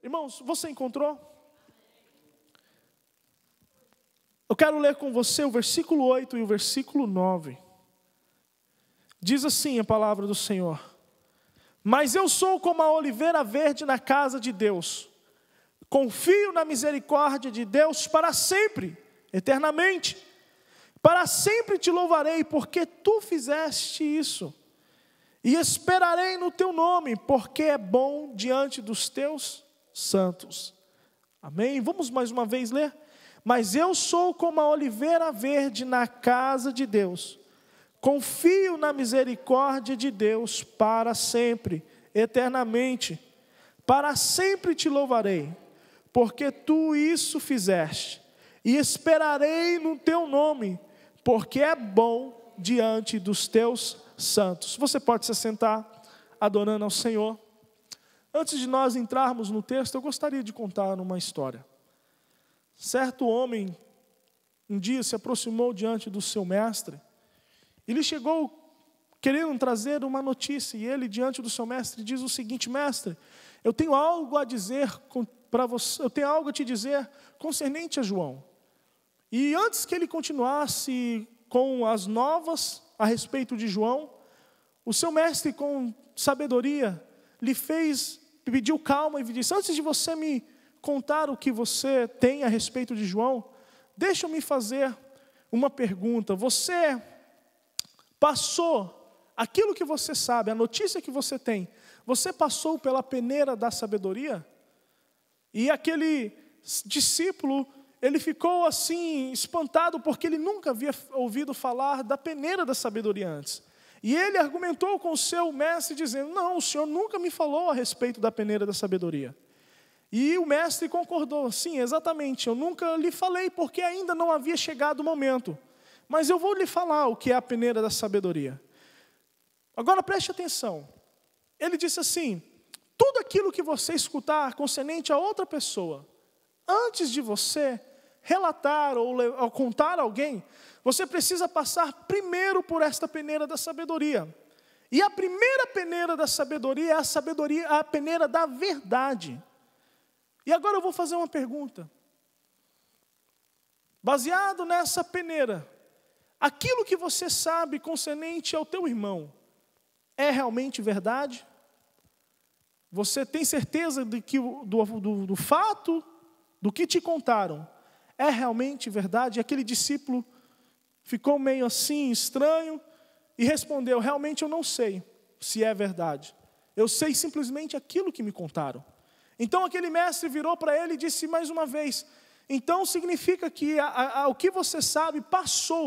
Irmãos, você encontrou? Eu quero ler com você o versículo 8 e o versículo 9. Diz assim a palavra do Senhor: mas eu sou como a oliveira verde na casa de Deus. Confio na misericórdia de Deus para sempre, eternamente. Para sempre te louvarei, porque tu fizeste isso. E esperarei no teu nome, porque é bom diante dos teus santos. Amém? Vamos mais uma vez ler? Mas eu sou como a oliveira verde na casa de Deus. Confio na misericórdia de Deus para sempre, eternamente. Para sempre te louvarei, porque tu isso fizeste. E esperarei no teu nome, porque é bom diante dos teus santos. Você pode se sentar adorando ao Senhor. Antes de nós entrarmos no texto, eu gostaria de contar uma história. Certo homem, um dia se aproximou diante do seu mestre. Ele chegou querendo trazer uma notícia, e ele diante do seu mestre diz o seguinte: mestre, eu tenho algo a dizer para você, eu tenho algo a te dizer concernente a João. E antes que ele continuasse com as novas a respeito de João, o seu mestre, com sabedoria, lhe pediu calma e lhe disse: antes de você me contar o que você tem a respeito de João, deixa-me fazer uma pergunta. Você passou aquilo que você sabe, a notícia que você tem, você passou pela peneira da sabedoria? E aquele discípulo, ele ficou assim espantado, porque ele nunca havia ouvido falar da peneira da sabedoria antes. E ele argumentou com o seu mestre dizendo: não, o senhor nunca me falou a respeito da peneira da sabedoria. E o mestre concordou: sim, exatamente, eu nunca lhe falei, porque ainda não havia chegado o momento. Mas eu vou lhe falar o que é a peneira da sabedoria. Agora preste atenção. Ele disse assim: tudo aquilo que você escutar concernente a outra pessoa, antes de você relatar ou contar a alguém, você precisa passar primeiro por esta peneira da sabedoria. E a primeira peneira da sabedoria é a peneira da verdade. E agora eu vou fazer uma pergunta. Baseado nessa peneira, aquilo que você sabe concernente ao teu irmão, é realmente verdade? Você tem certeza de que do fato, do que te contaram, é realmente verdade? E aquele discípulo ficou meio assim, estranho, e respondeu: realmente eu não sei se é verdade. Eu sei simplesmente aquilo que me contaram. Então aquele mestre virou para ele e disse mais uma vez: então significa que o que você sabe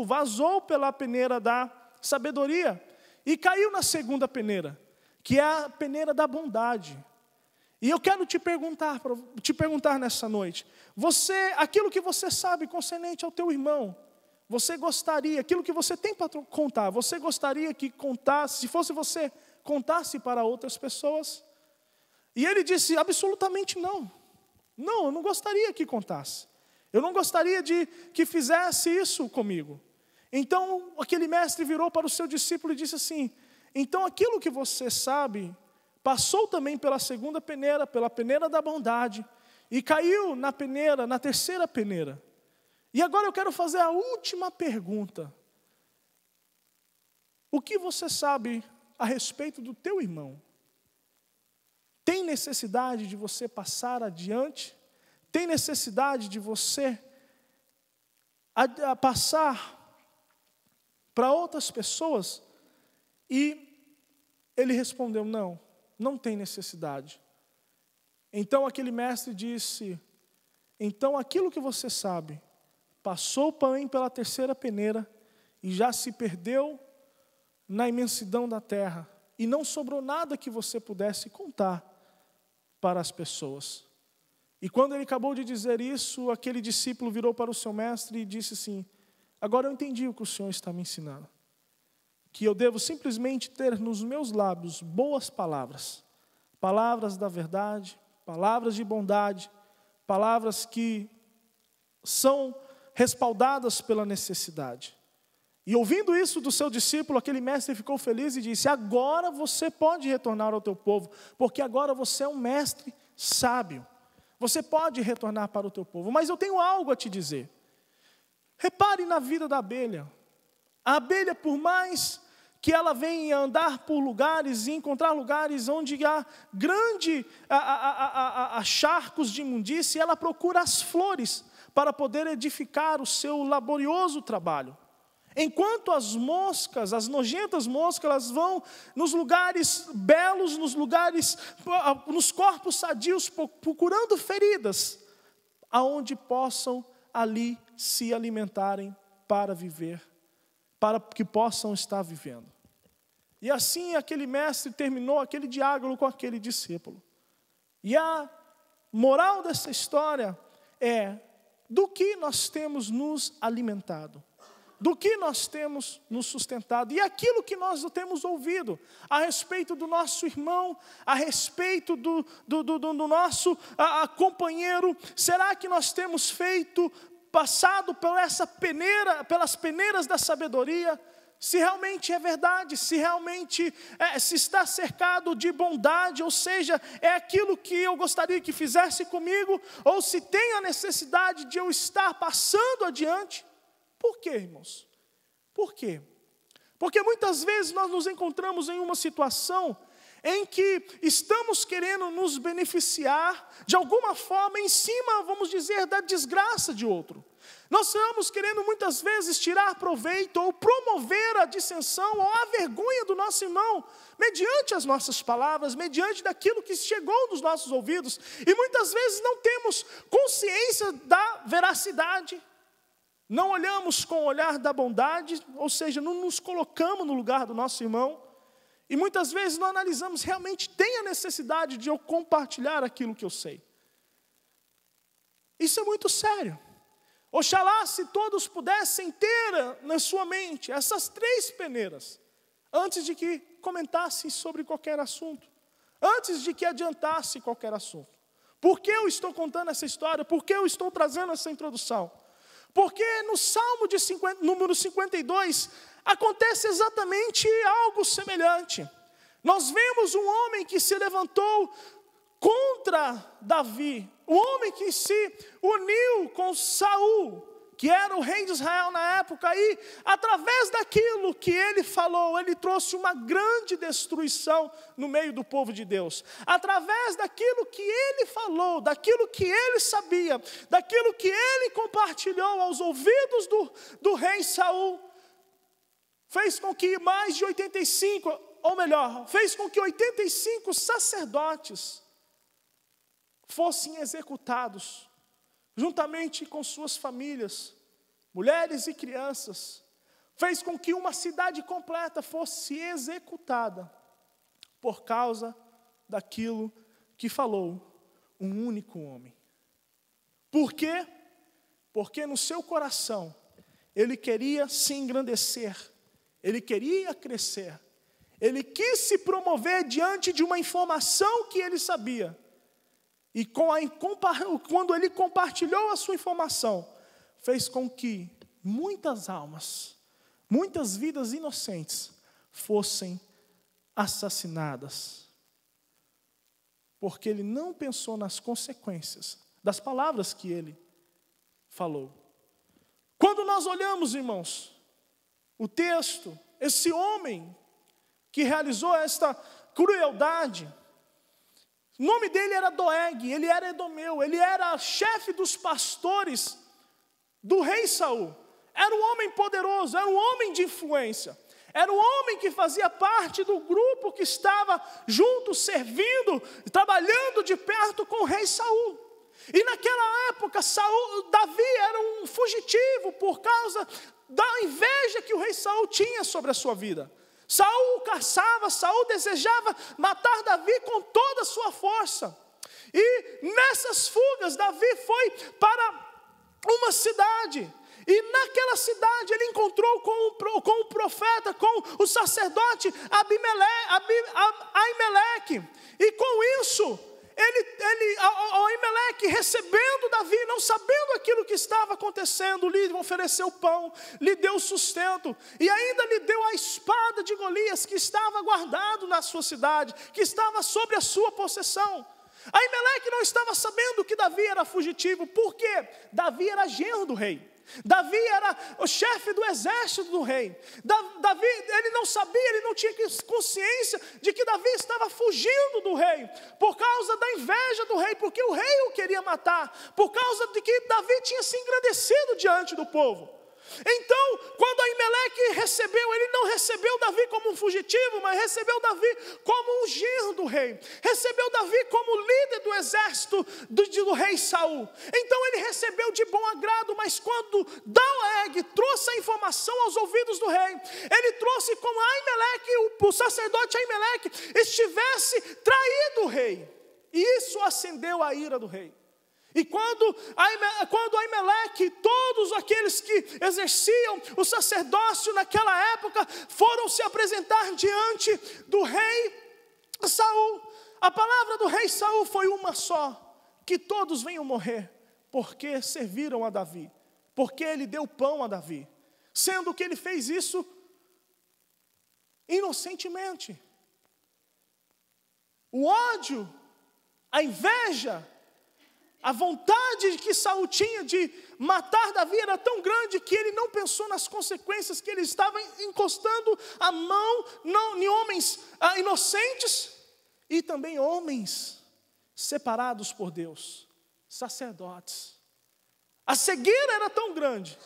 vazou pela peneira da sabedoria e caiu na segunda peneira, que é a peneira da bondade. E eu quero te perguntar nessa noite: aquilo que você sabe concernente ao teu irmão, você gostaria, aquilo que você tem para contar, você gostaria que contasse, se fosse você, contasse para outras pessoas? E ele disse: absolutamente não. Não, eu não gostaria que contasse. Eu não gostaria de que fizesse isso comigo. Então, aquele mestre virou para o seu discípulo e disse assim: então aquilo que você sabe, passou também pela segunda peneira, pela peneira da bondade, e caiu na terceira peneira. E agora eu quero fazer a última pergunta. O que você sabe a respeito do teu irmão? Tem necessidade de você passar adiante? Tem necessidade de você passar para outras pessoas? E ele respondeu: não, não tem necessidade. Então aquele mestre disse: então aquilo que você sabe passou também pela terceira peneira e já se perdeu na imensidão da terra, e não sobrou nada que você pudesse contar para as pessoas. E quando ele acabou de dizer isso, aquele discípulo virou para o seu mestre e disse assim: agora eu entendi o que o Senhor está me ensinando, que eu devo simplesmente ter nos meus lábios boas palavras, palavras da verdade, palavras de bondade, palavras que são respaldadas pela necessidade. E ouvindo isso do seu discípulo, aquele mestre ficou feliz e disse: agora você pode retornar ao teu povo, porque agora você é um mestre sábio. Você pode retornar para o teu povo, mas eu tenho algo a te dizer. Repare na vida da abelha. A abelha, por mais que ela venha andar por lugares e encontrar lugares onde há grande charcos de imundície, ela procura as flores para poder edificar o seu laborioso trabalho. Enquanto as moscas, as nojentas moscas, elas vão nos lugares belos, nos corpos sadios, procurando feridas, aonde possam ali se alimentarem para viver, para que possam estar vivendo. E assim aquele mestre terminou aquele diálogo com aquele discípulo. E a moral dessa história é: do que nós temos nos alimentado? Do que nós temos nos sustentado? E aquilo que nós temos ouvido a respeito do nosso irmão, a respeito do nosso companheiro, será que nós temos passado pelas peneiras da sabedoria? Se realmente é verdade, se realmente se está cercado de bondade, ou seja, é aquilo que eu gostaria que fizesse comigo, ou se tem a necessidade de eu estar passando adiante. Por quê, irmãos? Por quê? Porque muitas vezes nós nos encontramos em uma situação em que estamos querendo nos beneficiar de alguma forma em cima, vamos dizer, da desgraça de outro. Nós estamos querendo muitas vezes tirar proveito ou promover a dissensão ou a vergonha do nosso irmão, mediante as nossas palavras, mediante daquilo que chegou nos nossos ouvidos. E muitas vezes não temos consciência da veracidade. Não olhamos com o olhar da bondade, ou seja, não nos colocamos no lugar do nosso irmão. E muitas vezes não analisamos, realmente tem a necessidade de eu compartilhar aquilo que eu sei. Isso é muito sério. Oxalá se todos pudessem ter na sua mente essas 3 peneiras, antes de que comentassem sobre qualquer assunto, antes de que adiantasse qualquer assunto. Por que eu estou contando essa história? Por que eu estou trazendo essa introdução? Porque no Salmo número 52, acontece exatamente algo semelhante. Nós vemos um homem que se levantou contra Davi, um homem que se uniu com Saul, que era o rei de Israel na época, e através daquilo que ele falou, ele trouxe uma grande destruição no meio do povo de Deus. Através daquilo que ele falou, daquilo que ele sabia, daquilo que ele compartilhou aos ouvidos do rei Saul, fez com que mais de 85, ou melhor, fez com que 85 sacerdotes fossem executados, juntamente com suas famílias, mulheres e crianças. Fez com que uma cidade completa fosse executada, por causa daquilo que falou um único homem. Por quê? Porque no seu coração, ele queria se engrandecer, ele queria crescer, ele quis se promover diante de uma informação que ele sabia. E quando ele compartilhou a sua informação, fez com que muitas almas, muitas vidas inocentes fossem assassinadas. Porque ele não pensou nas consequências das palavras que ele falou. Quando nós olhamos, irmãos, o texto, esse homem que realizou esta crueldade, o nome dele era Doeg, ele era edomeu, ele era chefe dos pastores do rei Saul. Era um homem poderoso, era um homem de influência. Era um homem que fazia parte do grupo que estava junto, servindo, trabalhando de perto com o rei Saul. E naquela época, Davi era um fugitivo por causa da inveja que o rei Saul tinha sobre a sua vida. Saul o caçava, Saul desejava matar Davi com toda a sua força. E nessas fugas, Davi foi para uma cidade. E naquela cidade ele encontrou com o profeta, com o sacerdote Aimeleque. E com isso, Aimeleque, recebendo Davi, não sabendo aquilo que estava acontecendo, lhe ofereceu pão, lhe deu sustento, e ainda lhe deu a espada de Golias, que estava guardado na sua cidade, que estava sobre a sua possessão. Aimeleque não estava sabendo que Davi era fugitivo, porque Davi era genro do rei. Davi era o chefe do exército do rei. Davi, ele não sabia, ele não tinha consciência de que Davi estava fugindo do rei, por causa da inveja do rei, porque o rei o queria matar, por causa de que Davi tinha se engrandecido diante do povo. Então, quando Aimeleque recebeu, ele não recebeu Davi como um fugitivo, mas recebeu Davi como um genro do rei. Recebeu Davi como líder do exército do rei Saul. Então ele recebeu de bom agrado, mas quando Doeg trouxe a informação aos ouvidos do rei, ele trouxe como Aimeleque, o sacerdote Aimeleque, estivesse traído o rei. E isso acendeu a ira do rei. E quando Aimeleque, todos aqueles que exerciam o sacerdócio naquela época, foram se apresentar diante do rei Saul, a palavra do rei Saul foi uma só: que todos venham morrer, porque serviram a Davi, porque ele deu pão a Davi, sendo que ele fez isso inocentemente. O ódio, a inveja, a vontade que Saul tinha de matar Davi era tão grande que ele não pensou nas consequências, que ele estava encostando a mão em homens inocentes e também homens separados por Deus, sacerdotes. A cegueira era tão grande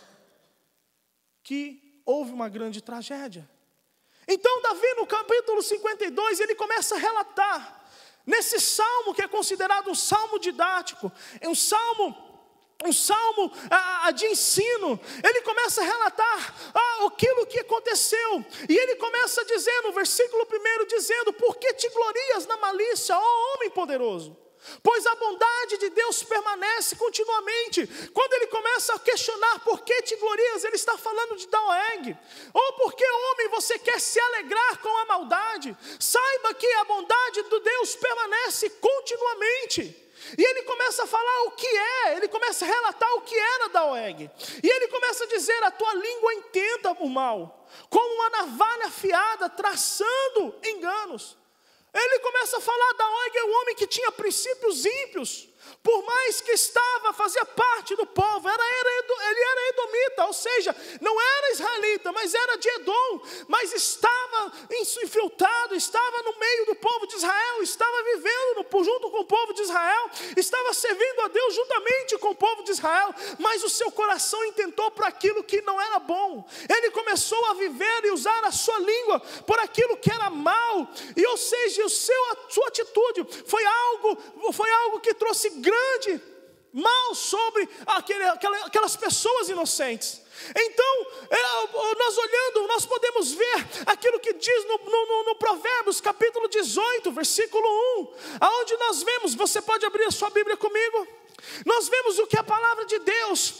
que houve uma grande tragédia. Então Davi, no capítulo 52, ele começa a relatar, nesse salmo que é considerado um salmo didático, um salmo de ensino, ele começa a relatar aquilo que aconteceu, e ele começa dizendo, no versículo 1, dizendo: por que te glorias na malícia, ó homem poderoso? Pois a bondade de Deus permanece continuamente. Quando ele começa a questionar por que te glorias, ele está falando de Doeg. Ou porque, homem, você quer se alegrar com a maldade? Saiba que a bondade de Deus permanece continuamente. E ele começa a falar o que é, ele começa a relatar o que era Doeg. E ele começa a dizer: a tua língua intenta o mal, como uma navalha afiada, traçando enganos. Ele começa a falar: Doeg é um homem que tinha princípios ímpios, por mais que fazia parte do povo, ele era edomita, ou seja, não era israelita, mas era de Edom, mas estava infiltrado, estava no meio do povo de Israel, estava vivendo junto com o povo de Israel, estava servindo a Deus juntamente com o povo de Israel, mas o seu coração intentou por aquilo que não era bom. Ele começou a viver e usar a sua língua por aquilo que era mal, e ou seja, a sua atitude foi algo que trouxe grande mal sobre aquelas pessoas inocentes. Então, nós podemos ver aquilo que diz no Provérbios, capítulo 18, versículo 1, aonde nós vemos, você pode abrir a sua Bíblia comigo, nós vemos o que a palavra de Deus,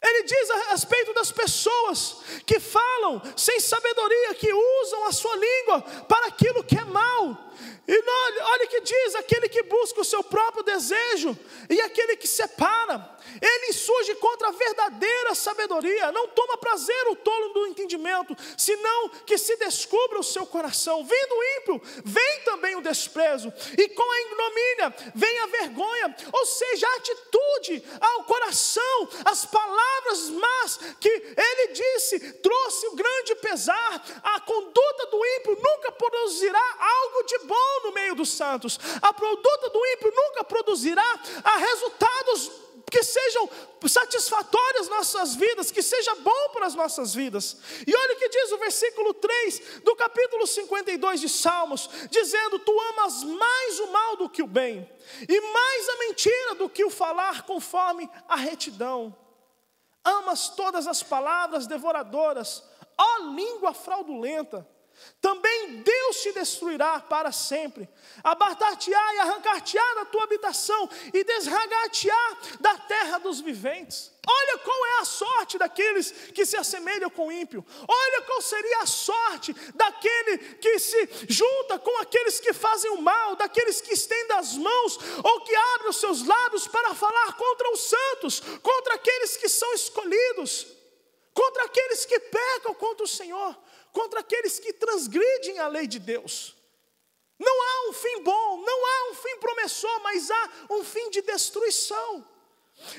ele diz a respeito das pessoas que falam sem sabedoria, que usam a sua língua para aquilo que é mal. E olha o que diz: aquele que busca o seu próprio desejo e aquele que separa, ele insurge contra a verdadeira sabedoria. Não toma prazer o tolo do entendimento, senão que se descubra o seu coração. Vindo o ímpio, vem também o desprezo, e com a ignomínia vem a vergonha. Ou seja, a atitude ao coração, as palavras más que ele disse, trouxe um grande pesar. A conduta do ímpio nunca produzirá algo de bom no meio dos santos. A conduta do ímpio nunca produzirá resultados que sejam satisfatórios nas nossas vidas, que seja bom para as nossas vidas. E olha o que diz o versículo 3 do capítulo 52 de Salmos, dizendo: tu amas mais o mal do que o bem, e mais a mentira do que o falar conforme a retidão. Amas todas as palavras devoradoras, ó língua fraudulenta. Também Deus te destruirá para sempre, abartar-te-á e arrancar-te-á da tua habitação, e desragar-te-á da terra dos viventes. Olha qual é a sorte daqueles que se assemelham com o ímpio. Olha qual seria a sorte daquele que se junta com aqueles que fazem o mal, daqueles que estendem as mãos, ou que abrem os seus lábios para falar contra os santos, contra aqueles que são escolhidos, contra aqueles que pecam contra o Senhor, contra aqueles que transgridem a lei de Deus. Não há um fim bom, não há um fim promissor, mas há um fim de destruição.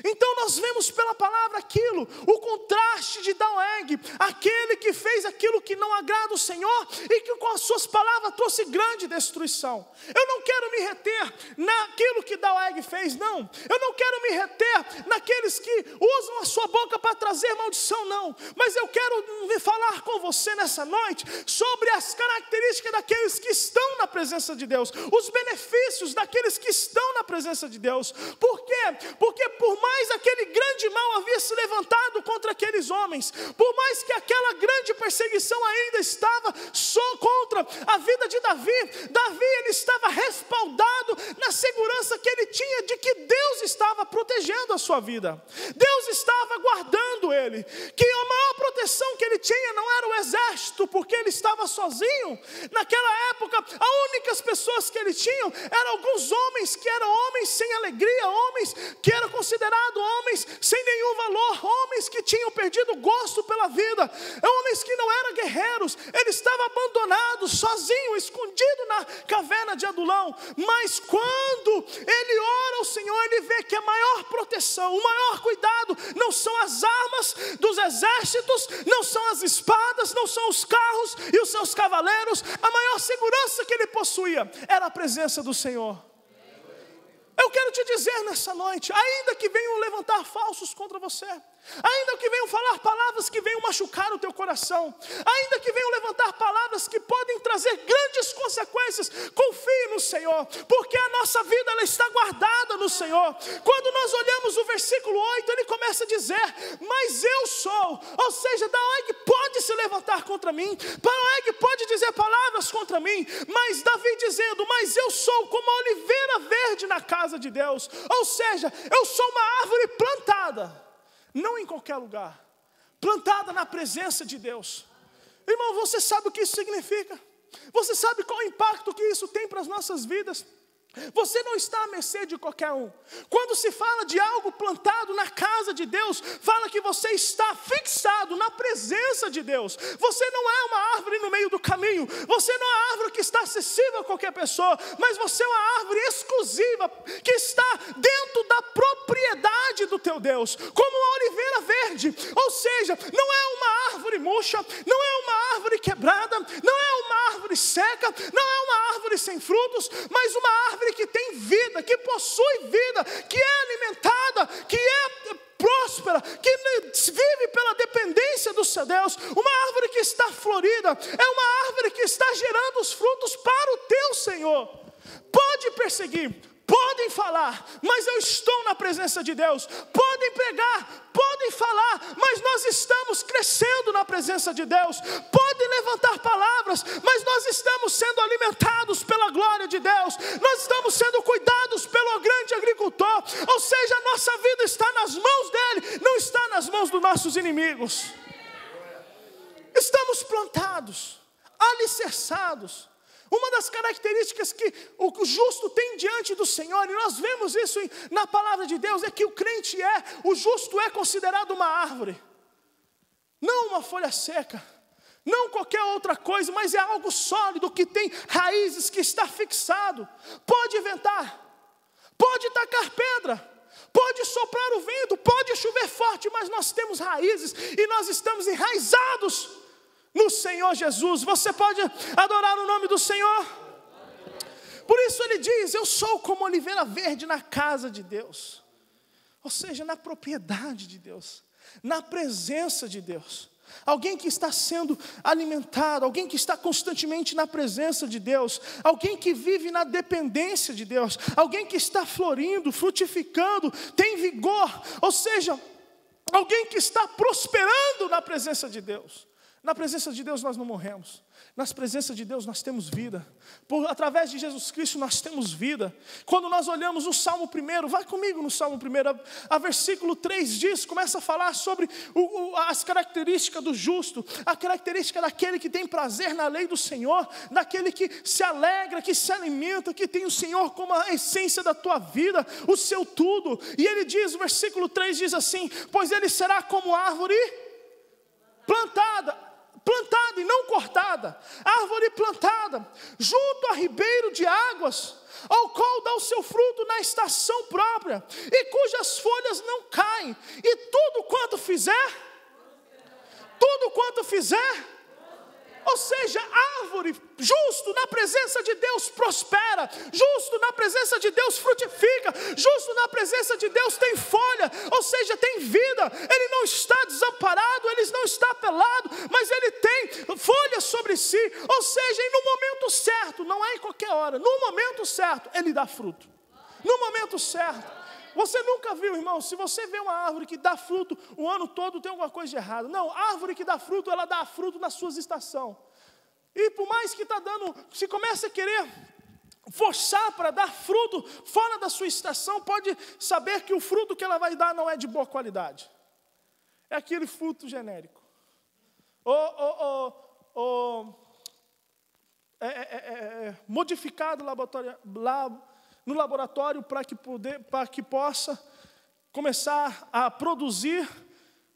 Então nós vemos pela palavra aquilo, o contraste de Doeg, aquele que fez aquilo que não agrada o Senhor e que com as suas palavras trouxe grande destruição. Eu não quero me reter naquilo que Doeg fez, não. Eu não quero me reter naqueles que usam a sua boca para trazer maldição, não. Mas eu quero falar com você nessa noite sobre as características daqueles que estão na presença de Deus, os benefícios daqueles que estão na presença de Deus. Por quê? Porque por mais aquele grande mal havia se levantado contra aqueles homens, por mais que aquela grande perseguição ainda estava só contra a vida de Davi, ele estava respaldado na segurança que ele tinha de que Deus estava protegendo a sua vida, Deus estava guardando ele, que a maior proteção que ele tinha não era o exército, porque ele estava sozinho. Naquela época, as únicas pessoas que ele tinha eram alguns homens que eram homens sem alegria, homens que eram considerados homens sem nenhum valor, homens que tinham perdido o gosto pela vida, homens que não eram guerreiros. Ele estava abandonado, sozinho, escondido na caverna de Adulão. Mas quando ele ora ao Senhor, ele vê que a maior proteção, o maior cuidado não são as armas dos exércitos, não são as espadas, não são os carros e os seus cavaleiros. A maior segurança que ele possuía era a presença do Senhor. Eu quero te dizer nessa noite, ainda que venham levantar falsos contra você, ainda que venham falar palavras que venham machucar o teu coração, ainda que venham levantar palavras que podem trazer grandes consequências, confie no Senhor, porque a nossa vida ela está guardada no Senhor. Quando nós olhamos o versículo 8, ele começa a dizer, mas eu sou, ou seja, Doeg pode se levantar contra mim, Doeg pode dizer palavras contra mim, mas Davi dizendo, mas eu sou como a oliveira verde na casa de Deus, ou seja, eu sou uma árvore plantada, não em qualquer lugar, plantada na presença de Deus. Irmão, você sabe o que isso significa? Você sabe qual o impacto que isso tem para as nossas vidas? Você não está à mercê de qualquer um. Quando se fala de algo plantado na casa de Deus, fala que você está fixado na presença de Deus. Você não é uma árvore no meio do caminho, você não é uma árvore que está acessível a qualquer pessoa, mas você é uma árvore exclusiva, que está dentro da propriedade do teu Deus, como uma oliveira verde. Ou seja, não é uma árvore murcha, não é uma árvore quebrada, não é uma árvore seca, não é uma árvore sem frutos, mas uma árvore que tem vida, que possui vida, que é alimentada, que é próspera, que vive pela dependência do seu Deus, uma árvore que está florida, é uma árvore que está gerando os frutos para o teu Senhor. Pode perseguir, podem falar, mas eu estou na presença de Deus. Podem pregar, podem falar, mas nós estamos crescendo na presença de Deus. Podem levantar palavras, mas nós estamos sendo alimentados pela glória de Deus. Nós estamos sendo cuidados pelo grande agricultor. Ou seja, a nossa vida está nas mãos dele, não está nas mãos dos nossos inimigos. Estamos plantados, alicerçados. Uma das características que o justo tem diante do Senhor, e nós vemos isso na palavra de Deus, é que o justo é considerado uma árvore, não uma folha seca, não qualquer outra coisa, mas é algo sólido, que tem raízes, que está fixado. Pode ventar, pode tacar pedra, pode soprar o vento, pode chover forte, mas nós temos raízes, e nós estamos enraizados no Senhor Jesus. Você pode adorar o nome do Senhor? Por isso ele diz, eu sou como oliveira verde na casa de Deus. Ou seja, na propriedade de Deus, na presença de Deus. Alguém que está sendo alimentado, alguém que está constantemente na presença de Deus, alguém que vive na dependência de Deus, alguém que está florindo, frutificando, tem vigor, ou seja, alguém que está prosperando na presença de Deus. Na presença de Deus nós não morremos. Na presença de Deus nós temos vida. Através de Jesus Cristo nós temos vida. Quando nós olhamos o Salmo 1, vai comigo no Salmo 1, a versículo 3 diz, começa a falar sobre as características do justo, a característica daquele que tem prazer na lei do Senhor, daquele que se alegra, que se alimenta, que tem o Senhor como a essência da tua vida, o seu tudo. E ele diz, o versículo 3 diz assim, pois ele será como árvore plantada. plantada e não cortada, árvore plantada, junto a ribeiro de águas, ao qual dá o seu fruto na estação própria, e cujas folhas não caem, e tudo quanto fizer, ou seja, árvore, justo na presença de Deus prospera, justo na presença de Deus frutifica, justo na presença de Deus tem folha, ou seja, tem vida. Ele não está desamparado, ele não está pelado, mas ele tem folha sobre si, ou seja, e no momento certo, não é em qualquer hora, no momento certo, ele dá fruto, no momento certo. Você nunca viu, irmão, se você vê uma árvore que dá fruto o ano todo, tem alguma coisa de errado. Não, a árvore que dá fruto, ela dá fruto nas suas estações. E por mais que está dando, se começa a querer forçar para dar fruto fora da sua estação, pode saber que o fruto que ela vai dar não é de boa qualidade. É aquele fruto genérico. Modificado no laboratório para que possa começar a produzir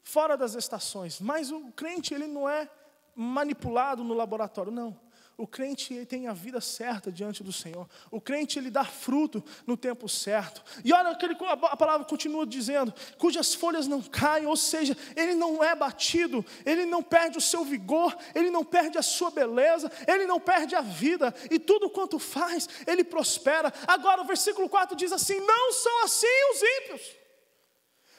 fora das estações. Mas o crente, ele não é manipulado no laboratório, não. O crente, ele tem a vida certa diante do Senhor. O crente, ele dá fruto no tempo certo. E olha, a palavra continua dizendo, cujas folhas não caem, ou seja, ele não é batido, ele não perde o seu vigor, ele não perde a sua beleza, ele não perde a vida, e tudo quanto faz, ele prospera. Agora o versículo 4 diz assim, não são assim os ímpios,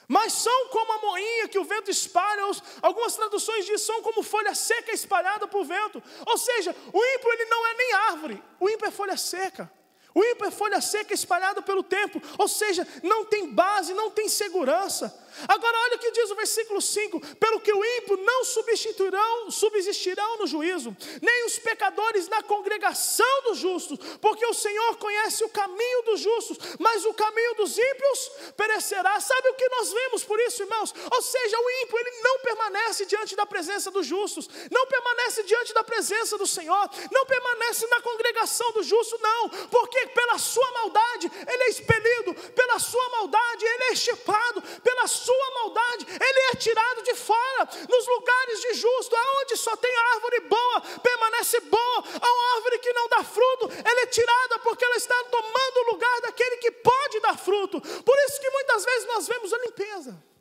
mas são como a moinha que o vento espalha. Algumas traduções dizem, são como folha seca espalhada por vento. Ou seja, o ímpio, ele não é nem árvore, o ímpio é folha seca. O ímpio é folha seca espalhada pelo tempo, ou seja, não tem base, não tem segurança. Agora olha o que diz o versículo 5, pelo que o ímpio não subsistirão no juízo, nem os pecadores na congregação dos justos, porque o Senhor conhece o caminho dos justos, mas o caminho dos ímpios perecerá. Sabe o que nós vemos por isso, irmãos? Ou seja, o ímpio, ele não permanece diante da presença dos justos, não permanece diante da presença do Senhor, não permanece na congregação dos justos, não, porque pela sua maldade ele é expelido, pela sua maldade ele é extirpado, pela sua maldade ele é tirado de fora. Nos lugares de justo, aonde só tem árvore boa, permanece boa. A árvore que não dá fruto, ela é tirada, porque ela está tomando o lugar daquele que pode dar fruto. Por isso que muitas vezes nós vemos a limpeza.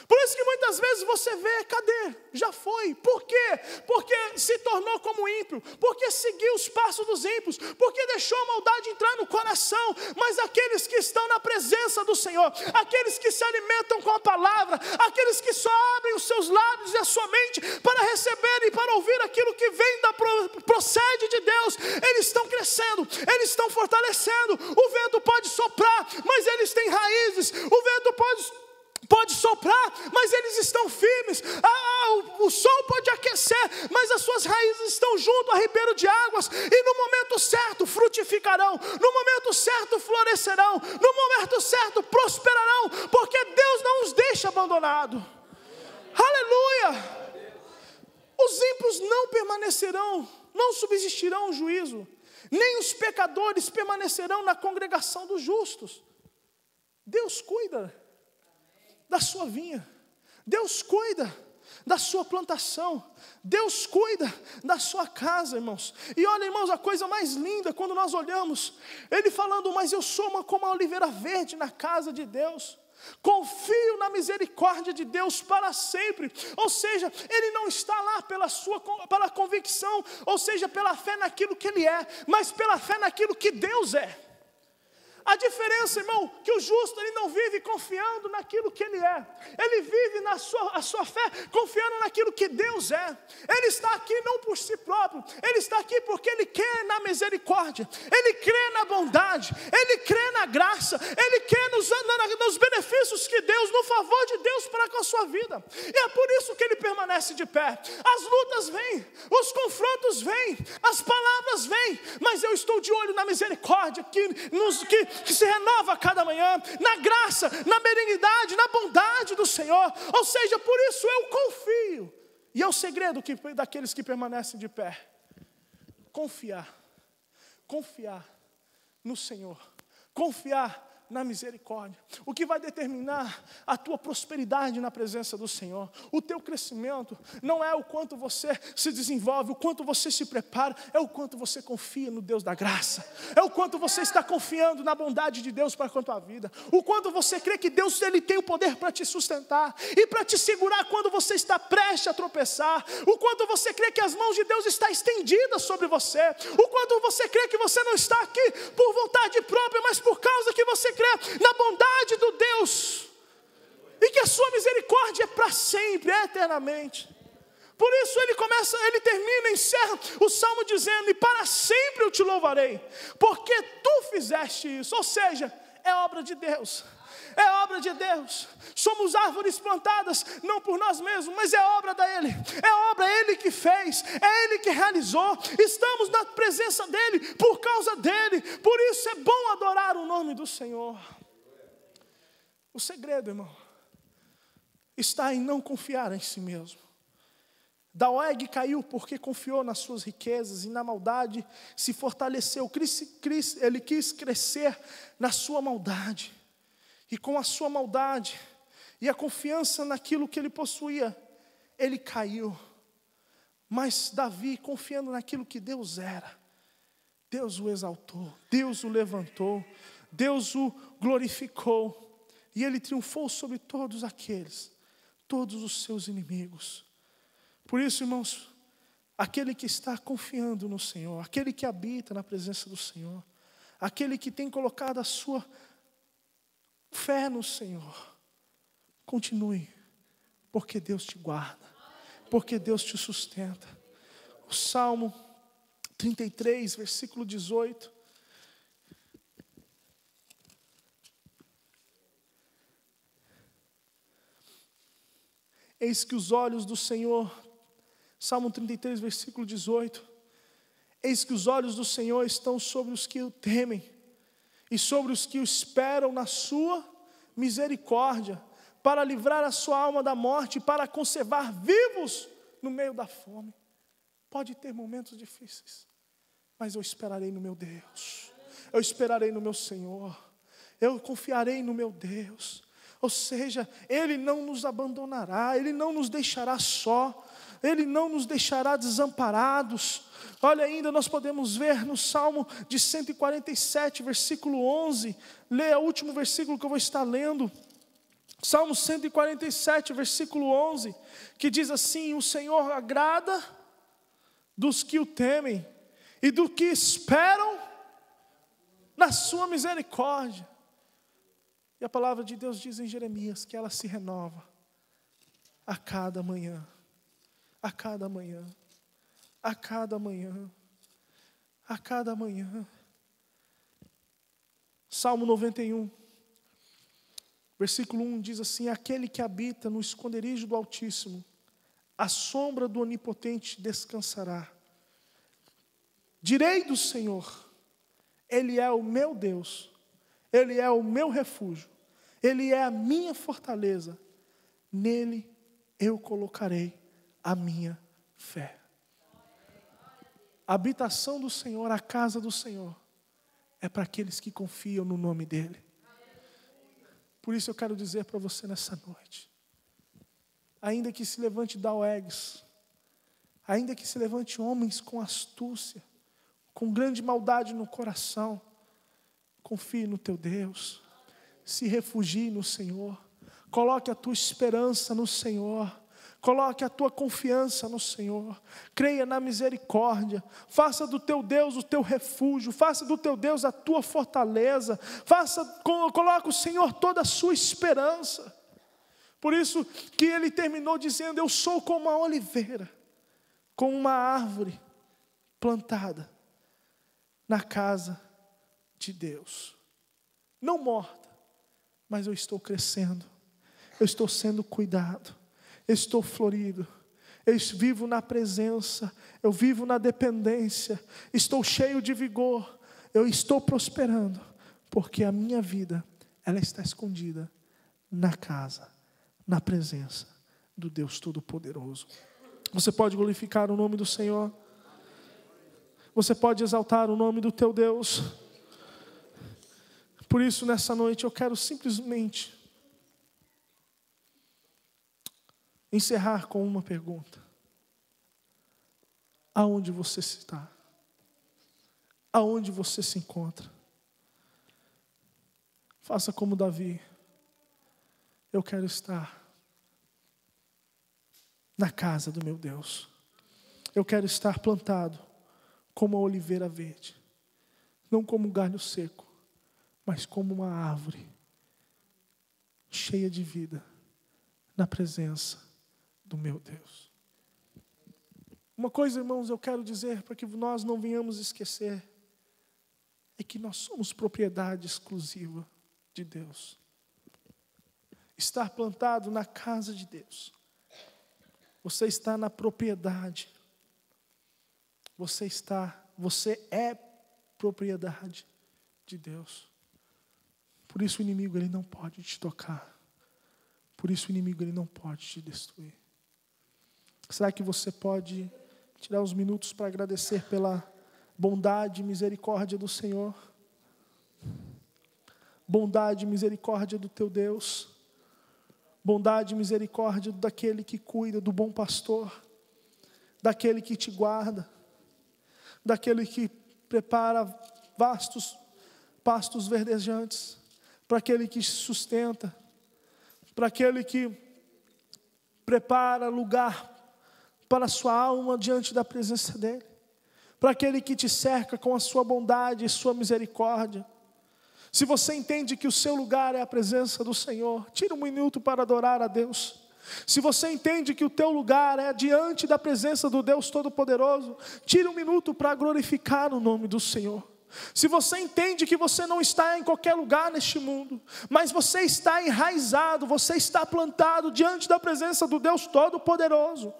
Por isso que muitas vezes você vê, cadê? Já foi. Por quê? Porque se tornou como ímpio, porque seguiu os passos dos ímpios, porque deixou a maldade entrar no coração. Mas aqueles que estão na presença do Senhor, aqueles que se alimentam com a palavra, aqueles que só abrem os seus lábios e a sua mente para receber e para ouvir aquilo que vem procede de Deus, eles estão crescendo, eles estão fortalecendo. O vento pode soprar, mas eles têm raízes. O vento pode soprar, mas eles estão firmes. O sol pode aquecer, mas as suas raízes estão junto a ribeiro de águas, e no momento certo frutificarão, no momento certo florescerão, no momento certo prosperarão, porque Deus não os deixa abandonados. Aleluia! Os ímpios não permanecerão, não subsistirão o juízo, nem os pecadores permanecerão na congregação dos justos. Deus cuida da sua vinha, Deus cuida da sua plantação, Deus cuida da sua casa, irmãos. E olha, irmãos, a coisa mais linda, quando nós olhamos, ele falando, mas eu sou como a oliveira verde na casa de Deus, confio na misericórdia de Deus para sempre. Ou seja, ele não está lá pela convicção, ou seja, pela fé naquilo que ele é, mas pela fé naquilo que Deus é. A diferença, irmão, que o justo, ele não vive confiando naquilo que ele é. Ele vive a sua fé confiando naquilo que Deus é. Ele está aqui não por si próprio. Ele está aqui porque ele crê na misericórdia. Ele crê na bondade. Ele crê na graça. Ele crê nos benefícios que Deus, no favor de Deus para com a sua vida. E é por isso que ele permanece de pé. As lutas vêm, os confrontos vêm, as palavras vêm, mas eu estou de olho na misericórdia que se renova a cada manhã, na graça, na benignidade, na bondade do Senhor. Ou seja, por isso eu confio. E é o segredo daqueles que permanecem de pé. Confiar no Senhor, confiar na misericórdia. O que vai determinar a tua prosperidade na presença do Senhor, o teu crescimento, não é o quanto você se desenvolve, o quanto você se prepara, é o quanto você confia no Deus da graça, é o quanto você está confiando na bondade de Deus para com a tua vida, o quanto você crê que Deus Ele tem o poder para te sustentar e para te segurar quando você está prestes a tropeçar, o quanto você crê que as mãos de Deus estão estendidas sobre você, o quanto você crê que você não está aqui por vontade própria, mas por causa que você crê na bondade do Deus, e que a sua misericórdia é para sempre, é eternamente. Por isso ele termina, encerra o salmo dizendo: e para sempre eu te louvarei, porque tu fizeste isso. Ou seja, é obra de Deus. É obra de Deus. Somos árvores plantadas não por nós mesmos, mas é obra dele. É obra Ele que fez, é Ele que realizou. Estamos na presença dele por causa dele. Por isso é bom adorar o nome do Senhor. O segredo, irmão, está em não confiar em si mesmo. Doeg caiu porque confiou nas suas riquezas e na maldade se fortaleceu. Ele quis crescer na sua maldade. E com a sua maldade e a confiança naquilo que ele possuía, ele caiu. Mas Davi, confiando naquilo que Deus era, Deus o exaltou, Deus o levantou, Deus o glorificou. E ele triunfou sobre todos os seus inimigos. Por isso, irmãos, aquele que está confiando no Senhor, aquele que habita na presença do Senhor, aquele que tem colocado a sua fé no Senhor, continue, porque Deus te guarda, porque Deus te sustenta. O Salmo 33, versículo 18. Eis que os olhos do Senhor, Salmo 33, versículo 18. Eis que os olhos do Senhor estão sobre os que o temem, e sobre os que o esperam na sua misericórdia, para livrar a sua alma da morte, e para conservar vivos no meio da fome. Pode ter momentos difíceis, mas eu esperarei no meu Deus, eu esperarei no meu Senhor, eu confiarei no meu Deus. Ou seja, Ele não nos abandonará, Ele não nos deixará só, Ele não nos deixará desamparados. Olha, ainda nós podemos ver no Salmo de 147, versículo 11, leia o último versículo que eu vou estar lendo, Salmo 147, versículo 11, que diz assim: o Senhor agrada dos que o temem, e do que esperam na sua misericórdia. E a palavra de Deus diz em Jeremias que ela se renova a cada manhã, a cada manhã, a cada manhã, a cada manhã. Salmo 91, versículo 1 diz assim: aquele que habita no esconderijo do Altíssimo, à sombra do Onipotente descansará. Direi do Senhor, Ele é o meu Deus, Ele é o meu refúgio, Ele é a minha fortaleza, nele eu colocarei a minha fé. A habitação do Senhor, a casa do Senhor, é para aqueles que confiam no nome dEle. Por isso eu quero dizer para você nessa noite, ainda que se levante Doegs, ainda que se levante homens com astúcia, com grande maldade no coração, confie no teu Deus, se refugie no Senhor, coloque a tua esperança no Senhor, coloque a tua confiança no Senhor, creia na misericórdia, faça do teu Deus o teu refúgio, faça do teu Deus a tua fortaleza, coloque o Senhor toda a sua esperança. Por isso que ele terminou dizendo: eu sou como a oliveira, como uma árvore plantada na casa de Deus, não morta, mas eu estou crescendo, eu estou sendo cuidado, eu estou florido, eu vivo na presença, eu vivo na dependência, estou cheio de vigor, eu estou prosperando, porque a minha vida, ela está escondida na casa, na presença do Deus Todo-Poderoso. Você pode glorificar o nome do Senhor? Você pode exaltar o nome do teu Deus? Por isso, nessa noite, eu quero simplesmente encerrar com uma pergunta. Aonde você está? Aonde você se encontra? Faça como Davi. Eu quero estar na casa do meu Deus. Eu quero estar plantado como a oliveira verde. Não como um galho seco, mas como uma árvore cheia de vida na presença do meu Deus. Uma coisa, irmãos, eu quero dizer para que nós não venhamos esquecer, é que nós somos propriedade exclusiva de Deus. Estar plantado na casa de Deus. Você está na propriedade. Você é propriedade de Deus. Por isso o inimigo ele não pode te tocar. Por isso o inimigo ele não pode te destruir. Será que você pode tirar uns minutos para agradecer pela bondade e misericórdia do Senhor? Bondade e misericórdia do teu Deus. Bondade e misericórdia daquele que cuida, do bom pastor. Daquele que te guarda. Daquele que prepara vastos pastos verdejantes. Para aquele que te sustenta. Para aquele que prepara lugar para a sua alma diante da presença dEle. Para aquele que te cerca com a sua bondade e sua misericórdia. Se você entende que o seu lugar é a presença do Senhor, tira um minuto para adorar a Deus. Se você entende que o teu lugar é diante da presença do Deus Todo-Poderoso, tira um minuto para glorificar o nome do Senhor. Se você entende que você não está em qualquer lugar neste mundo, mas você está enraizado, você está plantado diante da presença do Deus Todo-Poderoso,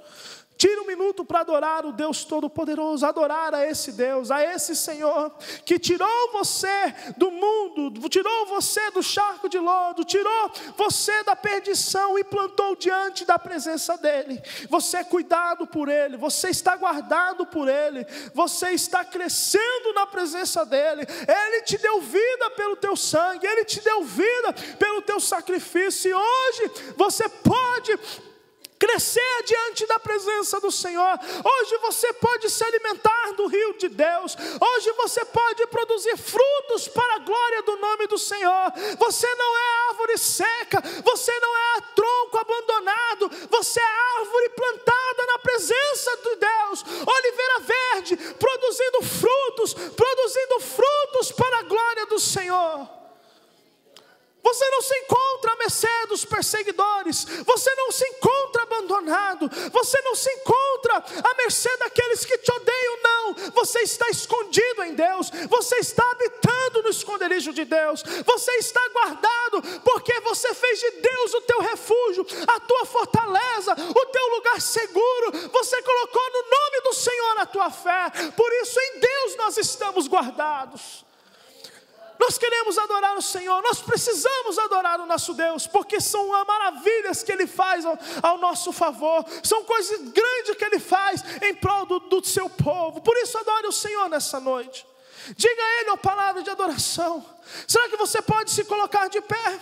tira um minuto para adorar o Deus Todo-Poderoso, adorar a esse Deus, a esse Senhor, que tirou você do mundo, tirou você do charco de lodo, tirou você da perdição e plantou diante da presença dEle. Você é cuidado por Ele, você está guardado por Ele, você está crescendo na presença dEle. Ele te deu vida pelo teu sangue, Ele te deu vida pelo teu sacrifício, e hoje você pode crescer diante da presença do Senhor. Hoje você pode se alimentar do rio de Deus. Hoje você pode produzir frutos para a glória do nome do Senhor. Você não é árvore seca, você não é tronco abandonado, você é árvore plantada na presença de Deus, oliveira verde, produzindo frutos para a glória do Senhor. Você não se encontra à mercê dos perseguidores. Você não se encontra abandonado. Você não se encontra à mercê daqueles que te odeiam, não. Você está escondido em Deus. Você está habitando no esconderijo de Deus. Você está guardado porque você fez de Deus o teu refúgio, a tua fortaleza, o teu lugar seguro. Você colocou no nome do Senhor a tua fé. Por isso em Deus nós estamos guardados. Nós queremos adorar o Senhor, nós precisamos adorar o nosso Deus, porque são maravilhas que Ele faz ao nosso favor, são coisas grandes que Ele faz em prol do seu povo. Por isso adore o Senhor nessa noite, diga a Ele uma palavra de adoração. Será que você pode se colocar de pé?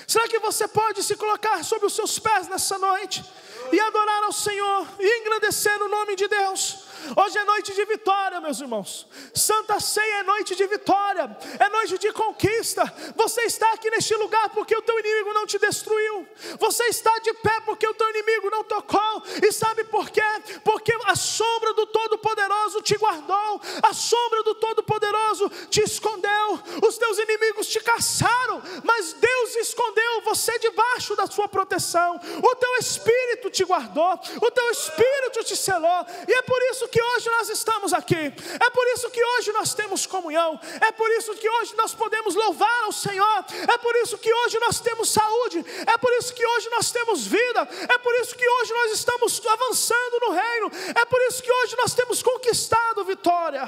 Será que você pode se colocar sobre os seus pés nessa noite e adorar ao Senhor e engrandecer o nome de Deus? Hoje é noite de vitória, meus irmãos. Santa Ceia é noite de vitória, é noite de conquista. Você está aqui neste lugar porque o teu inimigo não te destruiu. Você está de pé porque o teu inimigo não tocou. E sabe por quê? Porque a sombra do Todo-Poderoso te guardou. A sombra do Todo-Poderoso te escondeu. Os teus inimigos te caçaram, mas Deus escondeu você debaixo da sua proteção. O teu Espírito te guardou, o teu Espírito te selou. E é por isso que hoje nós estamos aqui, é por isso que hoje nós temos comunhão, é por isso que hoje nós podemos louvar ao Senhor, é por isso que hoje nós temos saúde, é por isso que hoje nós temos vida, é por isso que hoje nós estamos avançando no reino, é por isso que hoje nós temos conquistado vitória.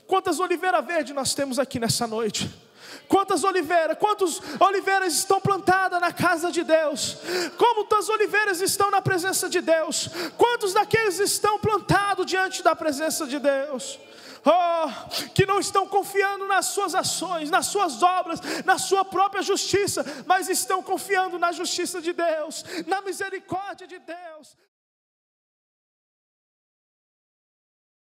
Quantas oliveiras verdes nós temos aqui nessa noite? Quantas oliveiras estão plantadas na casa de Deus? Quantas oliveiras estão na presença de Deus? Quantos daqueles estão plantados diante da presença de Deus? que não estão confiando nas suas ações, nas suas obras, na sua própria justiça, mas estão confiando na justiça de Deus, na misericórdia de Deus.